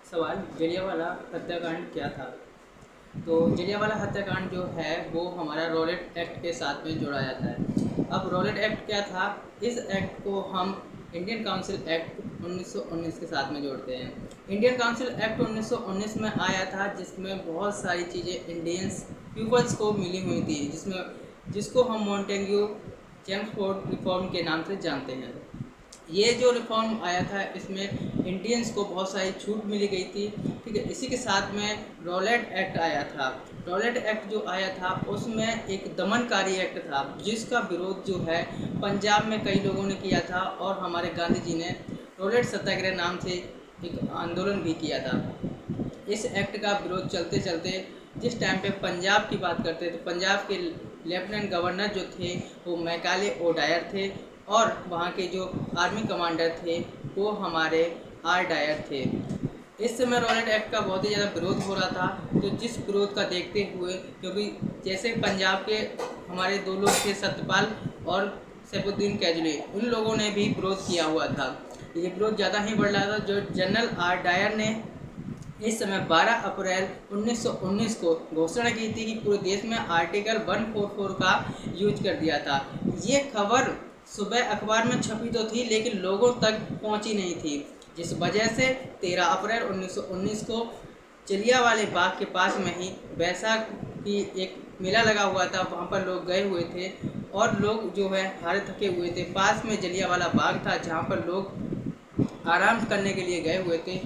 सवाल जलियांवाला हत्याकांड क्या था। तो जलियांवाला हत्याकांड जो है वो हमारा रॉलेट एक्ट के साथ में जोड़ा जाता है। अब रॉलेट एक्ट क्या था, इस एक्ट को हम इंडियन काउंसिल एक्ट 1919 के साथ में जोड़ते हैं। इंडियन काउंसिल एक्ट 1919 में आया था, जिसमें बहुत सारी चीज़ें इंडियंस पीपल्स को मिली हुई थी, जिसको हम मॉन्टेग्यू चेम्सफोर्ड रिफॉर्म के नाम से जानते हैं। ये जो रिफॉर्म आया था, इसमें इंडियंस को बहुत सारी छूट मिली गई थी। ठीक है, इसी के साथ में रॉलेट एक्ट आया था। रॉलेट एक्ट जो आया था उसमें एक दमनकारी एक्ट था, जिसका विरोध जो है पंजाब में कई लोगों ने किया था, और हमारे गांधी जी ने रॉलेट सत्याग्रह नाम से एक आंदोलन भी किया था। इस एक्ट का विरोध चलते चलते जिस टाइम पे पंजाब की बात करते तो पंजाब के लेफ्टिनेंट गवर्नर जो थे वो मैकाले ओडायर थे, और वहाँ के जो आर्मी कमांडर थे वो हमारे आर डायर थे। इस समय रॉलेट एक्ट का बहुत ही ज़्यादा विरोध हो रहा था। तो जिस विरोध का देखते हुए, क्योंकि जैसे पंजाब के हमारे दो लोग थे, सत्यपाल और सैफुद्दीन कैजुली, उन लोगों ने भी विरोध किया हुआ था। ये विरोध ज़्यादा ही बढ़ रहा था। जो जनरल आर डायर ने इस समय 12 अप्रैल 1919 को घोषणा की थी कि पूरे देश में आर्टिकल 144 का यूज कर दिया था। ये खबर सुबह अखबार में छपी तो थी, लेकिन लोगों तक पहुंची नहीं थी, जिस वजह से 13 अप्रैल 1919 को जलियांवाले बाग के पास में ही बैसाख की एक मेला लगा हुआ था, वहाँ पर लोग गए हुए थे, और लोग जो है हारे थके हुए थे। पास में जलियांवाला बाग था, जहाँ पर लोग आराम करने के लिए गए हुए थे।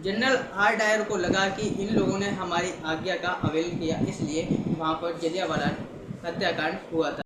जनरल आर डायर को लगा कि इन लोगों ने हमारी आज्ञा का अवहेलना किया, इसलिए वहाँ पर जलियांवाला हत्याकांड हुआ था।